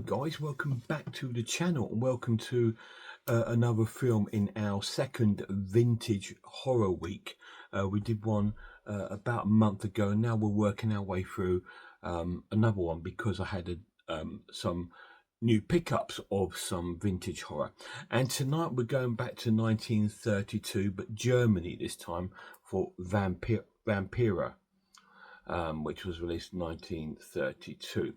guys, welcome back to the channel and welcome to another film in our second vintage horror week. We did one about a month ago and now we're working our way through another one because I had some new pickups of some vintage horror. And tonight we're going back to 1932, but Germany this time, for Vampyr, which was released in 1932.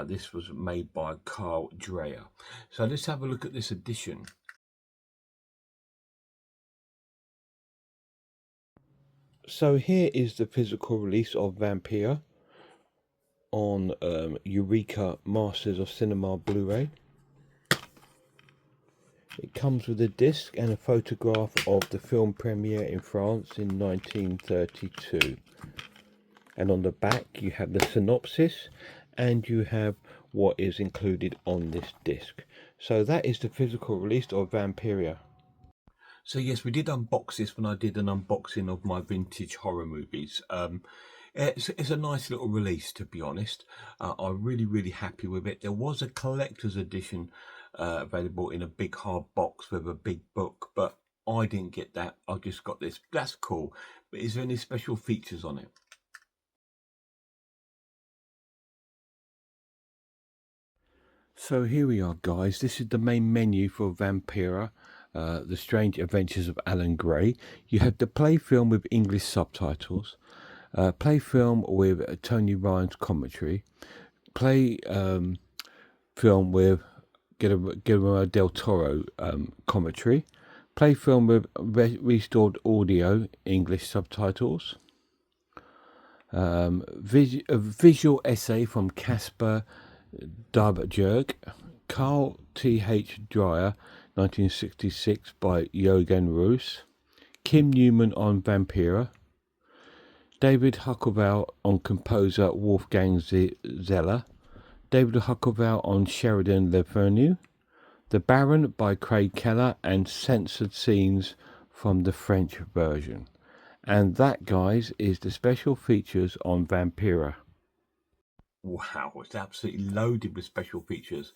This was made by Carl Dreyer. So let's have a look at this edition. So here is the physical release of Vampyr on Eureka Masters of Cinema Blu-ray. It comes with a disc and a photograph of the film premiere in France in 1932. And on the back you have the synopsis and you have what is included on this disc. So that is the physical release of Vampyr. So yes, we did unbox this when I did an unboxing of my vintage horror movies. It's a nice little release, to be honest. I'm really happy with it. There was a collector's edition available in a big hard box with a big book, but I didn't get that. I just got this. That's cool. But is there any special features on it? So here we are, guys. This is the main menu for Vampyr, The Strange Adventures of Alan Gray. You have the play film with English subtitles, play film with Tony Ryan's commentary, play film with Guillermo del Toro commentary, play film with restored audio, English subtitles, a visual essay from Caspar Dubjerg, Carl T.H. Dreyer, 1966, by Jürgen Roos, Kim Newman on Vampyr, David Huckelville on composer Wolfgang Zeller, David Huckelville on Sheridan Le Fanu, The Baron by Craig Keller, and censored scenes from the French version. And that, guys, is the special features on Vampyr. Wow, it's absolutely loaded with special features.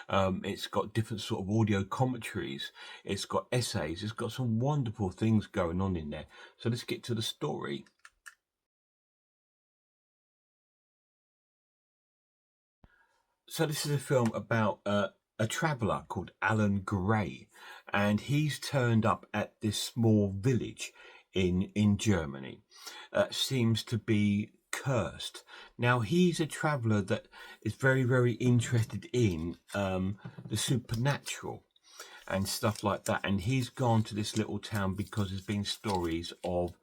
It's got different sort of audio commentaries. It's got essays. It's got some wonderful things going on in there. So let's get to the story. So this is a film about a traveller called Alan Gray, and he's turned up at this small village in Germany. Seems to be cursed. Now he's a traveller that is very interested in the supernatural and stuff like that, and he's gone to this little town because there's been stories of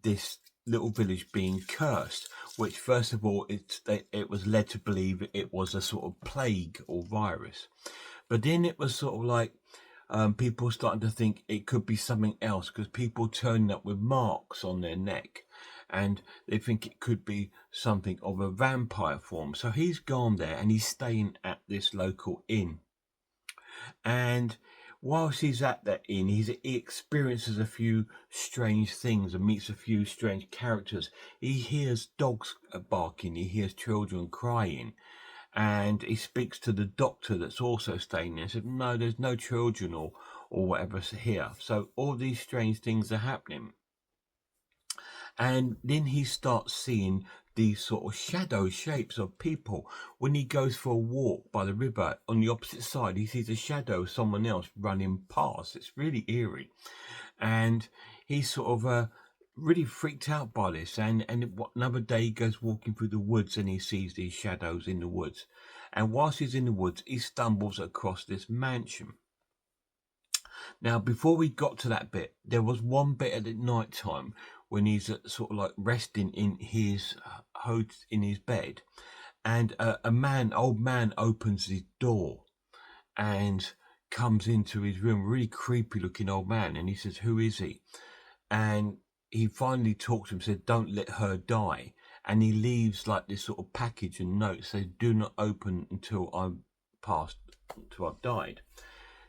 this little village being cursed, which first of all it was led to believe it was a sort of plague or virus, but then it was sort of like people starting to think it could be something else because people turning up with marks on their neck and they think it could be something of a vampire form. So he's gone there and he's staying at this local inn, and whilst he's at that inn, he experiences a few strange things and meets a few strange characters. He hears dogs barking, he hears children crying, and he speaks to the doctor that's also staying there and said, no, there's no children or whatever here. So all these strange things are happening. And then he starts seeing these sort of shadow shapes of people. When he goes for a walk by the river, on the opposite side, he sees a shadow of someone else running past. It's really eerie. And he's sort of really freaked out by this. And another day he goes walking through the woods and he sees these shadows in the woods. And whilst he's in the woods, he stumbles across this mansion. Now, before we got to that bit, there was one bit at night time when he's sort of like resting in his bed, and old man opens his door and comes into his room, really creepy looking old man, and he says, who is he? And he finally talks to him, said, don't let her die, and he leaves like this sort of package and note, says, do not open until I've died.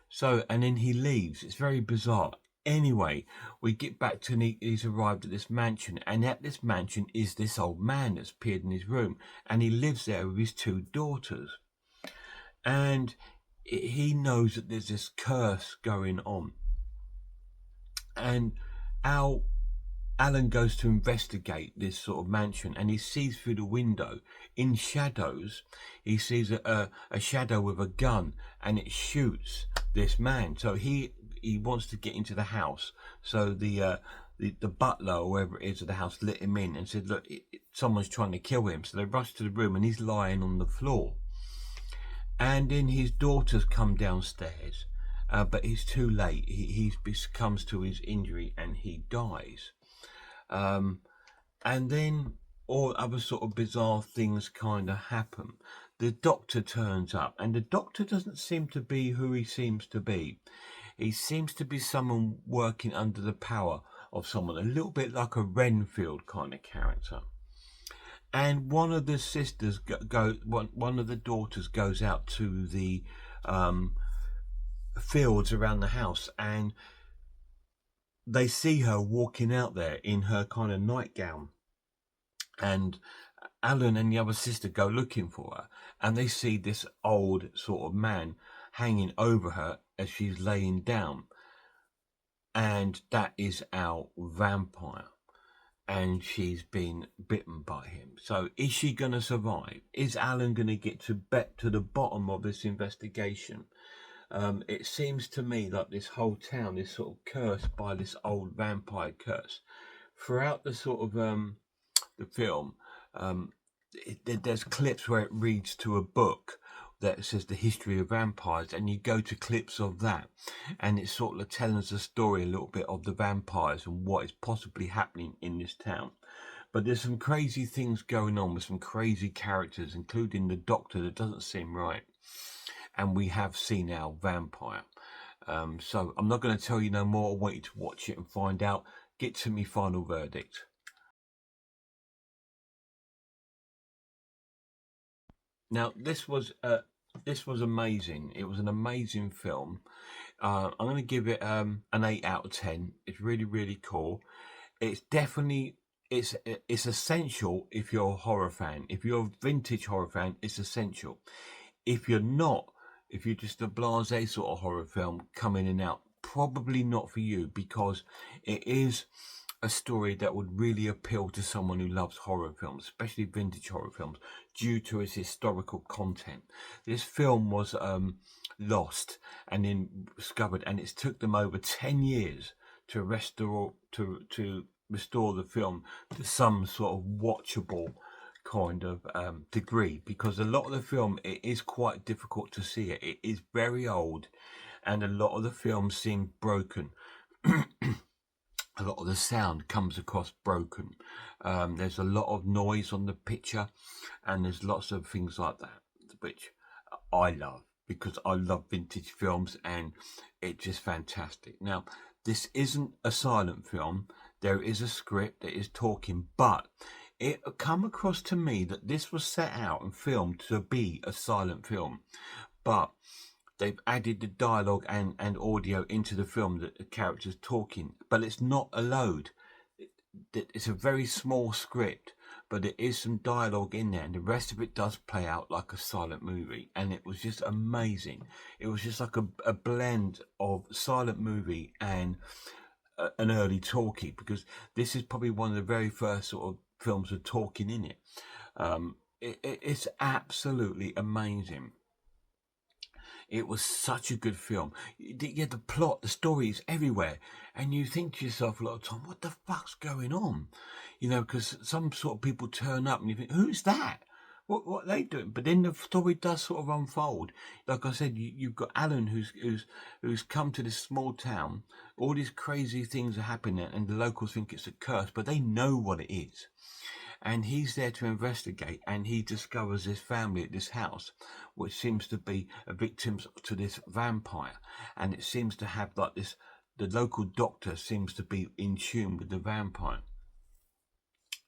So, and then he leaves. It's very bizarre. Anyway, we get back to he's arrived at this mansion, and at this mansion is this old man that's appeared in his room, and he lives there with his two daughters. and he knows that there's this curse going on. And our Alan goes to investigate this sort of mansion, and he sees through the window, in shadows, he sees a shadow with a gun, and it shoots this man. So he wants to get into the house. So the butler or whoever it is of the house let him in and said, "Look, someone's trying to kill him." So they rush to the room, and he's lying on the floor. And then his daughters come downstairs, but it's too late. He succumbs to his injury and he dies. And then all other sort of bizarre things kind of happen. The doctor turns up, and the doctor doesn't seem to be who he seems to be. He seems to be someone working under the power of someone, a little bit like a Renfield kind of character. And one of the sisters one of the daughters goes out to the fields around the house, and they see her walking out there in her kind of nightgown. And Alan and the other sister go looking for her, and they see this old sort of man hanging over her as she's laying down. And that is our vampire. And she's been bitten by him. So is she going to survive? Is Alan going to get to the bottom of this investigation? It seems to me like this whole town is sort of cursed by this old vampire curse. Throughout the sort of the film, there's clips where it reads to a book that says the history of vampires, and you go to clips of that, and it's sort of telling us a story a little bit of the vampires and what is possibly happening in this town. But there's some crazy things going on with some crazy characters, including the doctor that doesn't seem right. And we have seen our vampire. So I'm not going to tell you no more. I want you to watch it and find out. Get to me final verdict. Now, this was amazing. It was an amazing film. I'm going to give it an 8 out of 10. It's really, really cool. It's definitely it's essential if you're a horror fan. If you're a vintage horror fan, it's essential. If you're not, if you're just a blasé sort of horror film coming in and out, probably not for you, because it is a story that would really appeal to someone who loves horror films, especially vintage horror films, due to its historical content. This film was lost and then discovered, and it's took them over 10 years to restore the film to some sort of watchable kind of degree, because a lot of the film, it is quite difficult to see it. It is very old, and a lot of the film seems broken. A lot of the sound comes across broken. There's a lot of noise on the picture, and there's lots of things like that, which I love, because I love vintage films, and it's just fantastic. Now, this isn't a silent film. There is a script, there is talking, but it come across to me that this was set out and filmed to be a silent film, but they've added the dialogue and audio into the film, that the characters talking, but it's not a load. It's a very small script, but there is some dialogue in there, and the rest of it does play out like a silent movie, and it was just amazing. It was just like a blend of silent movie and an early talkie, because this is probably one of the very first sort of films with talking in it. It's absolutely amazing. It was such a good film. Yeah, the plot, the story is everywhere. And you think to yourself a lot of time, what the fuck's going on? You know, because some sort of people turn up and you think, who's that? What are they doing? But then the story does sort of unfold. Like I said, you've got Alan who's come to this small town. All these crazy things are happening, and the locals think it's a curse, but they know what it is. And he's there to investigate, and he discovers this family at this house, which seems to be victims to this vampire. And it seems to have like this, the local doctor seems to be in tune with the vampire.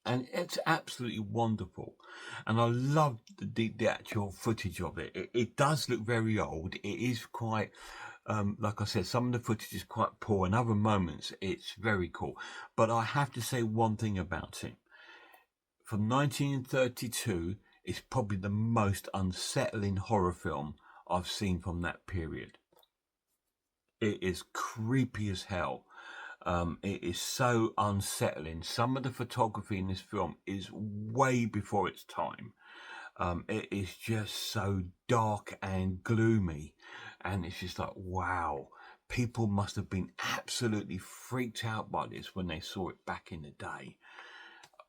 And it's absolutely wonderful. And I love the actual footage of it. It does look very old. It is quite, like I said, some of the footage is quite poor. In other moments, it's very cool. But I have to say one thing about it. From 1932, it's probably the most unsettling horror film I've seen from that period. It is creepy as hell. It is so unsettling. Some of the photography in this film is way before its time. It is just so dark and gloomy, and it's just like, wow, people must have been absolutely freaked out by this when they saw it back in the day.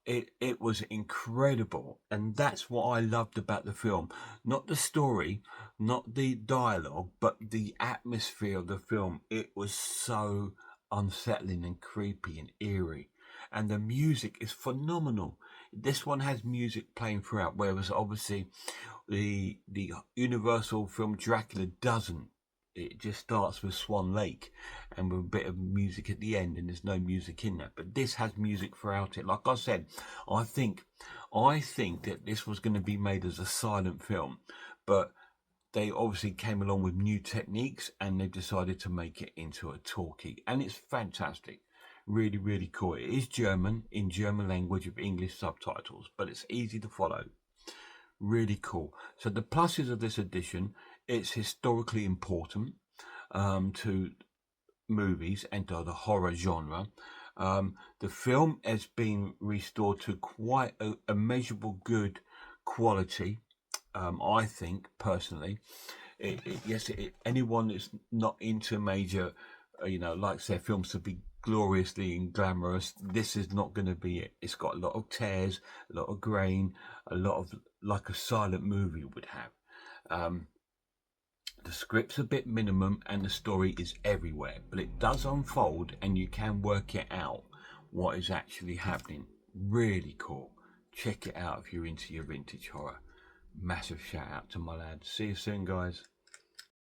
It was incredible, and that's what I loved about the film. Not the story, not the dialogue, but the atmosphere of the film. It was so unsettling and creepy and eerie, and the music is phenomenal. This one has music playing throughout, whereas obviously the Universal film Dracula doesn't. It just starts with Swan Lake and with a bit of music at the end, and there's no music in that. But this has music throughout it. Like I said, I think that this was going to be made as a silent film, but they obviously came along with new techniques and they decided to make it into a talkie, and it's fantastic. Really, really cool. It is German, in German language with English subtitles, but it's easy to follow. Really cool. So the pluses of this edition: it's historically important to movies and to the horror genre. The film has been restored to quite a measurable good quality. I think personally, anyone that's not into major, likes their films to be gloriously and glamorous, this is not going to be it. It's got a lot of tears, a lot of grain, a lot of like a silent movie would have. The script's a bit minimum and the story is everywhere, but it does unfold and you can work it out what is actually happening. Really cool. Check it out if you're into your vintage horror. Massive shout out to my lad. See you soon, guys.